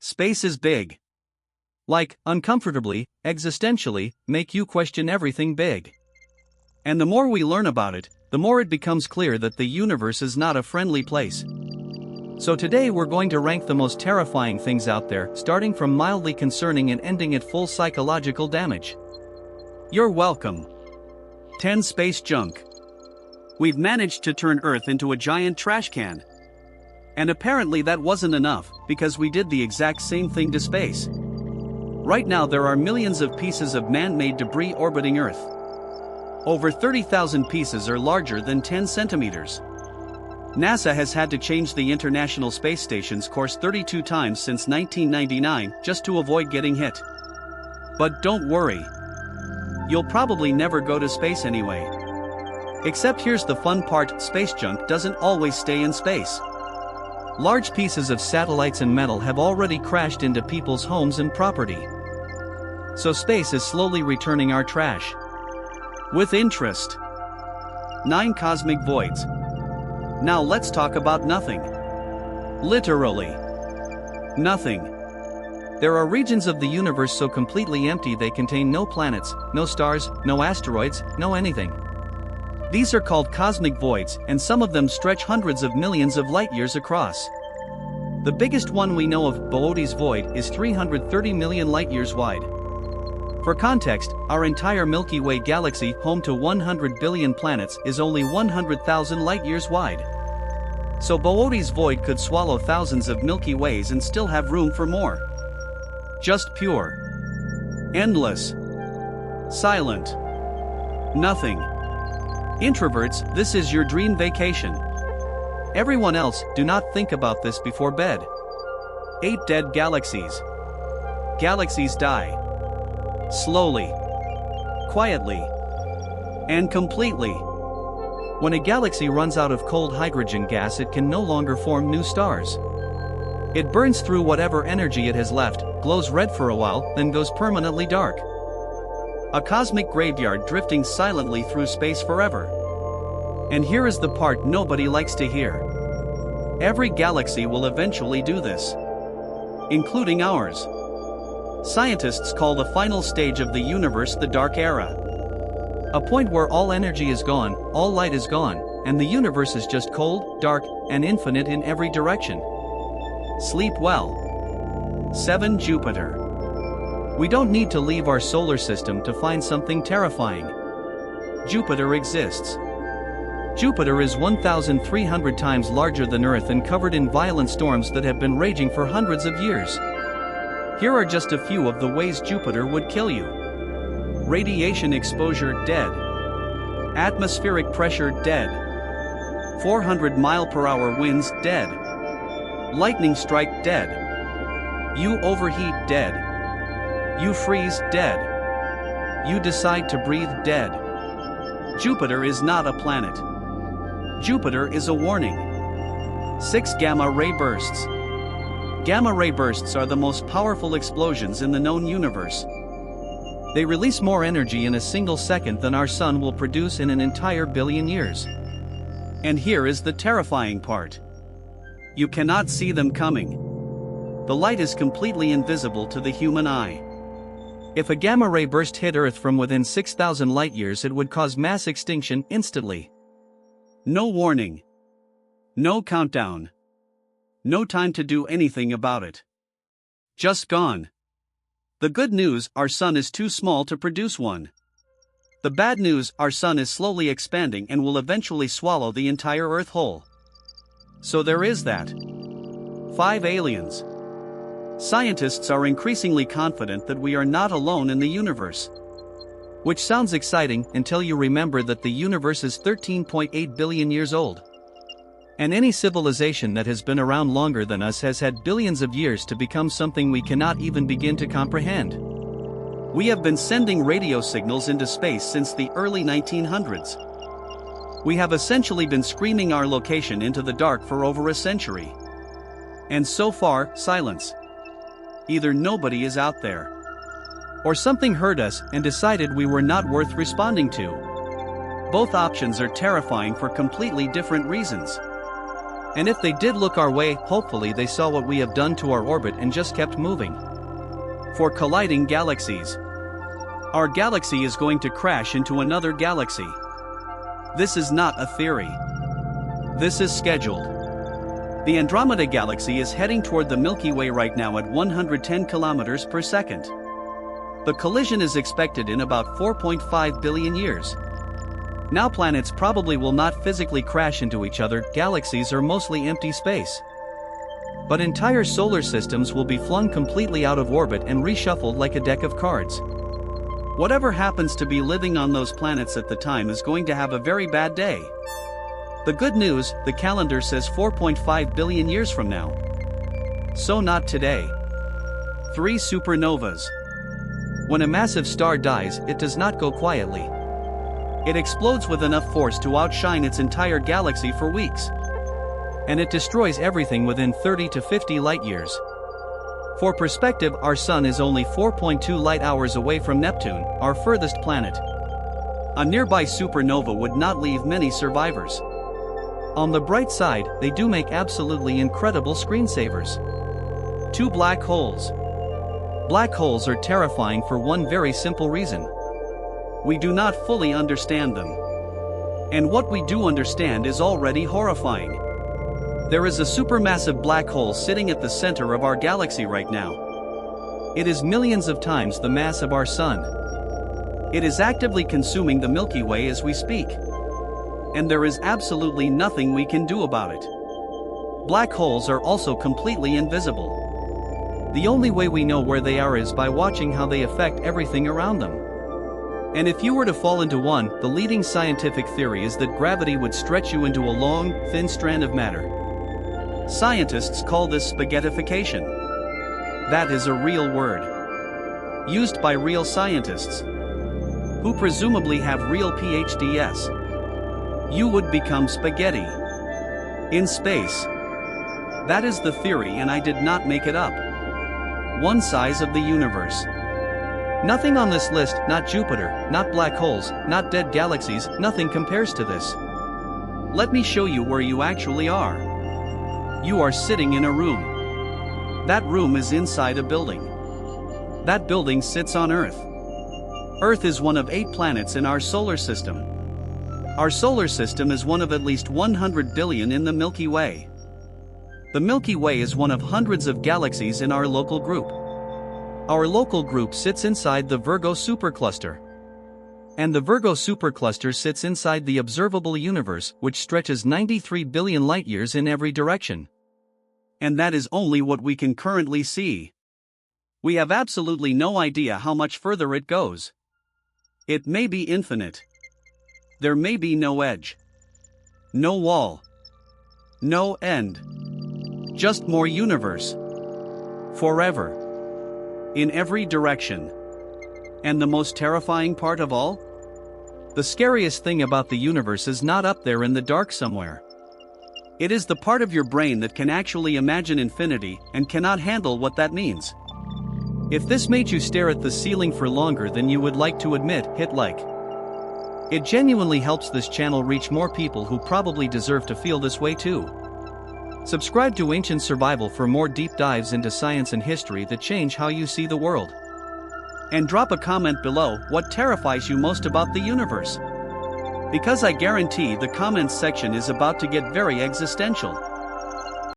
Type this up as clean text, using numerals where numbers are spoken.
Space is big. Like, uncomfortably, existentially, make you question everything big. And the more we learn about it, the more it becomes clear that the universe is not a friendly place. So today we're going to rank the most terrifying things out there, starting from mildly concerning and ending at full psychological damage. You're welcome. 10 Space Junk. We've managed to turn Earth into a giant trash can. And apparently that wasn't enough, because we did the exact same thing to space. Right now there are millions of pieces of man-made debris orbiting Earth. Over 30,000 pieces are larger than 10 centimeters. NASA has had to change the International Space Station's course 32 times since 1999 just to avoid getting hit. But don't worry. You'll probably never go to space anyway. Except here's the fun part: space junk doesn't always stay in space. Large pieces of satellites and metal have already crashed into people's homes and property. So space is slowly returning our trash. With interest. 9 Cosmic Voids. Now let's talk about nothing. Literally. Nothing. There are regions of the universe so completely empty they contain no planets, no stars, no asteroids, no anything. These are called cosmic voids, and some of them stretch hundreds of millions of light-years across. The biggest one we know of, Boötes Void, is 330 million light-years wide. For context, our entire Milky Way galaxy, home to 100 billion planets, is only 100,000 light-years wide. So Boötes Void could swallow thousands of Milky Ways and still have room for more. Just pure. Endless. Silent. Nothing. Introverts, this is your dream vacation. Everyone else, do not think about this before bed. 8 Dead Galaxies. Galaxies die. Slowly. Quietly. And completely. When a galaxy runs out of cold hydrogen gas, it can no longer form new stars. It burns through whatever energy it has left, glows red for a while, then goes permanently dark. A cosmic graveyard drifting silently through space forever. And here is the part nobody likes to hear. Every galaxy will eventually do this. Including ours. Scientists call the final stage of the universe the dark era. A point where all energy is gone, all light is gone, and the universe is just cold, dark, and infinite in every direction. Sleep well. 7 Jupiter. We don't need to leave our solar system to find something terrifying. Jupiter exists. Jupiter is 1,300 times larger than Earth and covered in violent storms that have been raging for hundreds of years. Here are just a few of the ways Jupiter would kill you. Radiation exposure, dead. Atmospheric pressure, dead. 400-mile-per-hour winds, dead. Lightning strike, dead. You overheat, dead. You freeze, dead. You decide to breathe, dead. Jupiter is not a planet. Jupiter is a warning. 6 Gamma-ray bursts. Gamma-ray bursts are the most powerful explosions in the known universe. They release more energy in a single second than our sun will produce in an entire billion years. And here is the terrifying part. You cannot see them coming. The light is completely invisible to the human eye. If a gamma-ray burst hit Earth from within 6,000 light-years, it would cause mass extinction instantly. No warning. No countdown. No time to do anything about it. Just gone. The good news, our sun is too small to produce one. The bad news, our sun is slowly expanding and will eventually swallow the entire Earth whole. So there is that. 5 Aliens. Scientists are increasingly confident that we are not alone in the universe. Which sounds exciting until you remember that the universe is 13.8 billion years old. And any civilization that has been around longer than us has had billions of years to become something we cannot even begin to comprehend. We have been sending radio signals into space since the early 1900s. We have essentially been screaming our location into the dark for over a century. And so far, silence. Either nobody is out there, or something heard us and decided we were not worth responding to. Both options are terrifying for completely different reasons. And if they did look our way, hopefully they saw what we have done to our orbit and just kept moving. For colliding galaxies. Our galaxy is going to crash into another galaxy. This is not a theory. This is scheduled. The Andromeda Galaxy is heading toward the Milky Way right now at 110 kilometers per second. The collision is expected in about 4.5 billion years. Now planets probably will not physically crash into each other, galaxies are mostly empty space. But entire solar systems will be flung completely out of orbit and reshuffled like a deck of cards. Whatever happens to be living on those planets at the time is going to have a very bad day. The good news, the calendar says 4.5 billion years from now. So not today. 3 supernovas. When a massive star dies, it does not go quietly. It explodes with enough force to outshine its entire galaxy for weeks. And it destroys everything within 30 to 50 light years. For perspective, our Sun is only 4.2 light hours away from Neptune, our furthest planet. A nearby supernova would not leave many survivors. On the bright side, they do make absolutely incredible screensavers. 2 black holes. Black holes are terrifying for one very simple reason. We do not fully understand them. And what we do understand is already horrifying. There is a supermassive black hole sitting at the center of our galaxy right now. It is millions of times the mass of our Sun. It is actively consuming the Milky Way as we speak. And there is absolutely nothing we can do about it. Black holes are also completely invisible. The only way we know where they are is by watching how they affect everything around them. And if you were to fall into one, the leading scientific theory is that gravity would stretch you into a long, thin strand of matter. Scientists call this spaghettification. That is a real word. Used by real scientists. Who presumably have real PhDs. You would become spaghetti. In space. That is the theory, and I did not make it up. One size of the universe. Nothing on this list, not Jupiter, not black holes, not dead galaxies, nothing compares to this. Let me show you where you actually are. You are sitting in a room. That room is inside a building. That building sits on Earth. Earth is one of 8 planets in our solar system. Our solar system is one of at least 100 billion in the Milky Way. The Milky Way is one of hundreds of galaxies in our local group. Our local group sits inside the Virgo supercluster. And the Virgo supercluster sits inside the observable universe, which stretches 93 billion light-years in every direction. And that is only what we can currently see. We have absolutely no idea how much further it goes. It may be infinite. There may be no edge. No wall. No end. Just more universe. Forever. In every direction. And the most terrifying part of all? The scariest thing about the universe is not up there in the dark somewhere. It is the part of your brain that can actually imagine infinity and cannot handle what that means. If this made you stare at the ceiling for longer than you would like to admit, hit like. It genuinely helps this channel reach more people who probably deserve to feel this way too. Subscribe to Ancient Survival for more deep dives into science and history that change how you see the world. And drop a comment below what terrifies you most about the universe. Because I guarantee the comments section is about to get very existential.